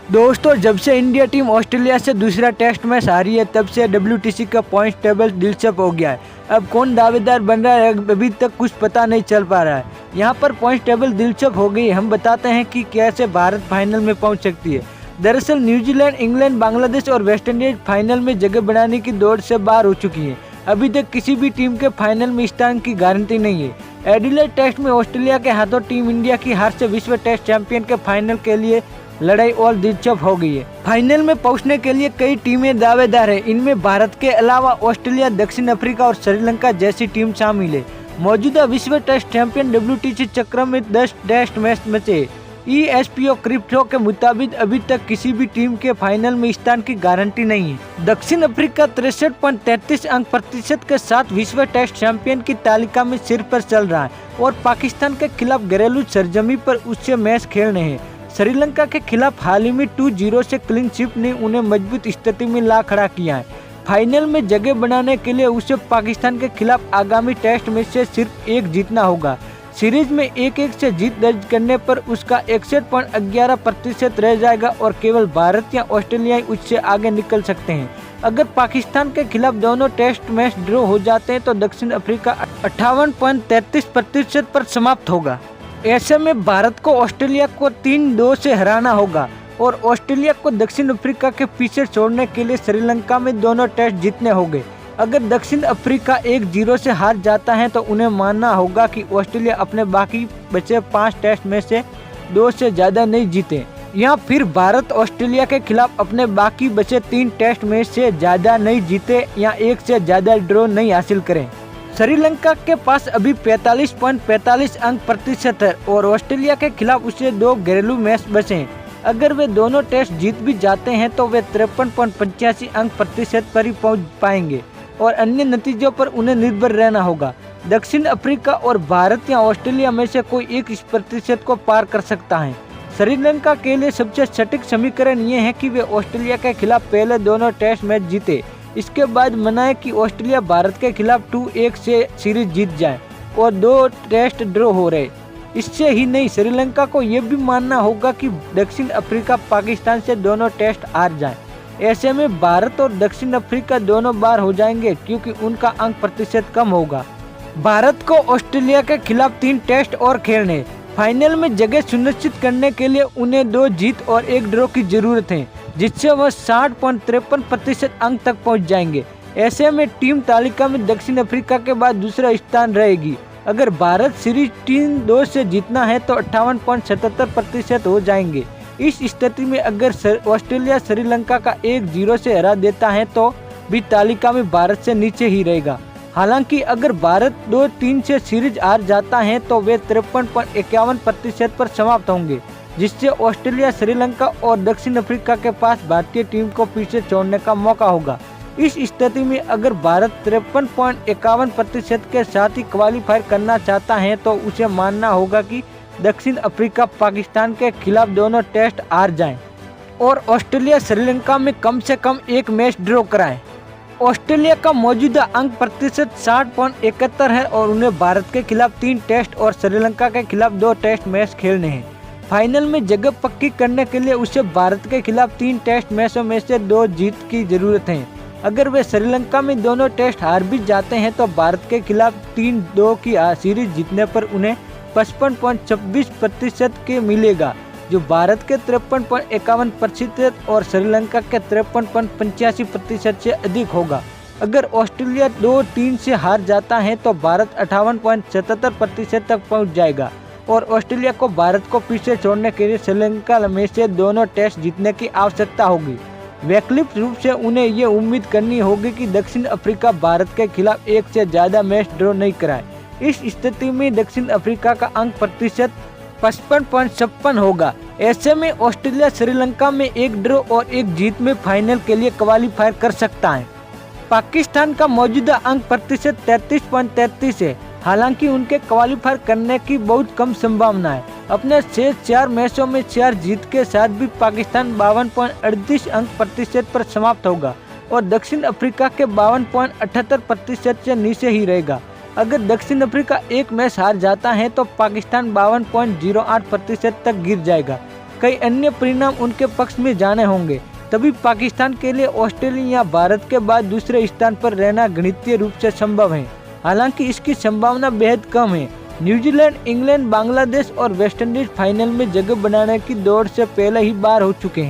दोस्तों, जब से इंडिया टीम ऑस्ट्रेलिया से दूसरा टेस्ट मैच हारी है तब से WTC का पॉइंट टेबल दिलचस्प हो गया है। अब कौन दावेदार बन रहा है अभी तक कुछ पता नहीं चल पा रहा है। यहाँ पर पॉइंट टेबल दिलचस्प हो गई। हम बताते हैं कि कैसे भारत फाइनल में पहुँच सकती है। दरअसल न्यूजीलैंड, इंग्लैंड, बांग्लादेश और वेस्टइंडीज फाइनल में जगह बनाने की दौड़ से बाहर हो चुकी है। अभी तक किसी भी टीम के फाइनल में स्थान की गारंटी नहीं है। एडिलेड टेस्ट में ऑस्ट्रेलिया के हाथों टीम इंडिया की हार से विश्व टेस्ट चैंपियन के फाइनल के लिए लड़ाई और दिलचस्प हो गई है। फाइनल में पहुंचने के लिए कई टीमें दावेदार है। इनमें भारत के अलावा ऑस्ट्रेलिया, दक्षिण अफ्रीका और श्रीलंका जैसी टीम शामिल है। मौजूदा विश्व टेस्ट चैंपियन WTC चक्र में 10 टेस्ट मैच बचे। ESPO क्रिप्टो के मुताबिक अभी तक किसी भी टीम के फाइनल में स्थान की गारंटी नहीं है। दक्षिण अफ्रीका 63.33 अंक प्रतिशत के साथ विश्व टेस्ट चैंपियन की तालिका में सिर पर चल रहा है और पाकिस्तान के खिलाफ घरेलू सरजमी पर उससे मैच खेलने हैं। श्रीलंका के खिलाफ हाल ही में 2-0 से क्लीन स्वीप ने उन्हें मजबूत स्थिति में ला खड़ा किया है। फाइनल में जगह बनाने के लिए उसे पाकिस्तान के खिलाफ आगामी टेस्ट में से सिर्फ एक जीतना होगा। सीरीज में 1-1 से जीत दर्ज करने पर उसका 61.11% रह जाएगा और केवल भारत या ऑस्ट्रेलिया उससे आगे निकल सकते हैं। अगर पाकिस्तान के खिलाफ दोनों टेस्ट मैच ड्रॉ हो जाते हैं तो दक्षिण अफ्रीका 58.33% पर समाप्त होगा। ऐसे में भारत को ऑस्ट्रेलिया को 3-2 से हराना होगा और ऑस्ट्रेलिया को दक्षिण अफ्रीका के पीछे छोड़ने के लिए श्रीलंका में दोनों टेस्ट जीतने होंगे। अगर दक्षिण अफ्रीका 1-0 से हार जाता है तो उन्हें मानना होगा कि ऑस्ट्रेलिया अपने बाकी बचे 5 टेस्ट में से 2 से ज़्यादा नहीं जीते, या फिर भारत ऑस्ट्रेलिया के खिलाफ अपने बाकी बचे 3 टेस्ट में से ज़्यादा नहीं जीते या 1 से ज़्यादा ड्रॉ नहीं हासिल करें। श्रीलंका के पास अभी 45.45 अंक प्रतिशत है और ऑस्ट्रेलिया के खिलाफ उसे 2 घरेलू मैच बचे हैं। अगर वे दोनों टेस्ट जीत भी जाते हैं तो वे 53.85 अंक प्रतिशत पर ही पहुंच पाएंगे और अन्य नतीजों पर उन्हें निर्भर रहना होगा। दक्षिण अफ्रीका और भारत या ऑस्ट्रेलिया में से कोई एक इस प्रतिशत को पार कर सकता है। श्रीलंका के लिए सबसे सटीक समीकरण ये है कि वे ऑस्ट्रेलिया के खिलाफ पहले दोनों टेस्ट मैच जीते, इसके बाद मनाए कि ऑस्ट्रेलिया भारत के खिलाफ 2-1 से सीरीज जीत जाए और 2 टेस्ट ड्रॉ हो रहे। इससे ही नहीं, श्रीलंका को यह भी मानना होगा कि दक्षिण अफ्रीका पाकिस्तान से दोनों टेस्ट हार जाए। ऐसे में भारत और दक्षिण अफ्रीका दोनों बाहर हो जाएंगे क्योंकि उनका अंक प्रतिशत कम होगा। भारत को ऑस्ट्रेलिया के खिलाफ 3 टेस्ट और खेलने। फाइनल में जगह सुनिश्चित करने के लिए उन्हें 2 जीत और 1 ड्रॉ की जरूरत है, जिससे वह 60.53% अंक तक पहुंच जाएंगे। ऐसे में टीम तालिका में दक्षिण अफ्रीका के बाद दूसरा स्थान रहेगी। अगर भारत सीरीज 3-2 से जीतना है तो 58.77% हो जाएंगे। इस स्थिति में अगर ऑस्ट्रेलिया श्रीलंका का 1-0 से हरा देता है तो भी तालिका में भारत से नीचे ही रहेगा। हालांकि अगर भारत 2-3 से सीरीज हार जाता है तो वे 53.51% पर समाप्त होंगे, जिससे ऑस्ट्रेलिया, श्रीलंका और दक्षिण अफ्रीका के पास भारतीय टीम को पीछे छोड़ने का मौका होगा। इस स्थिति में अगर भारत 53.51% के साथ ही क्वालिफाई करना चाहता है तो उसे मानना होगा कि दक्षिण अफ्रीका पाकिस्तान के खिलाफ दोनों टेस्ट हार जाएं और ऑस्ट्रेलिया श्रीलंका में कम से कम 1 मैच ड्रॉ कराएं। ऑस्ट्रेलिया का मौजूदा अंक प्रतिशत 60.71 है और उन्हें भारत के खिलाफ 3 टेस्ट और श्रीलंका के खिलाफ 2 टेस्ट मैच खेलने हैं। फाइनल में जगह पक्की करने के लिए उसे भारत के खिलाफ 3 टेस्ट मैचों में से 2 जीत की जरूरत है। अगर वे श्रीलंका में दोनों टेस्ट हार भी जाते हैं तो भारत के खिलाफ 3-2 की सीरीज जीतने पर उन्हें 55.26% के मिलेगा, जो भारत के 53.51% और श्रीलंका के 53.85% से अधिक होगा। अगर ऑस्ट्रेलिया 2-3 से हार जाता है तो भारत 58.77% तक पहुंच जाएगा और ऑस्ट्रेलिया को भारत को पीछे छोड़ने के लिए श्रीलंका में से दोनों टेस्ट जीतने की आवश्यकता होगी। वैकल्पिक रूप से उन्हें ये उम्मीद करनी होगी कि दक्षिण अफ्रीका भारत के खिलाफ 1 से ज़्यादा मैच ड्रॉ नहीं कराए। इस स्थिति में दक्षिण अफ्रीका का अंक प्रतिशत 55.56 होगा। ऐसे में ऑस्ट्रेलिया श्रीलंका में 1 ड्रॉ और 1 जीत में फाइनल के लिए क्वालिफाई कर सकता है। पाकिस्तान का मौजूदा अंक प्रतिशत 33.33 है। हालांकि उनके क्वालिफाई करने की बहुत कम संभावना है। अपने शेष 4 मैचों में 4 जीत के साथ भी पाकिस्तान 52.38 अंक प्रतिशत पर समाप्त होगा और दक्षिण अफ्रीका के 52.78% से नीचे ही रहेगा। अगर दक्षिण अफ्रीका 1 मैच हार जाता है तो पाकिस्तान 52.08% तक गिर जाएगा। कई अन्य परिणाम उनके पक्ष में जाने होंगे, तभी पाकिस्तान के लिए ऑस्ट्रेलिया भारत के बाद दूसरे स्थान पर रहना गणितीय रूप से संभव है। हालांकि इसकी संभावना बेहद कम है। न्यूजीलैंड, इंग्लैंड, बांग्लादेश और वेस्टइंडीज फाइनल में जगह बनाने की दौड़ से पहले ही बाहर हो चुके हैं।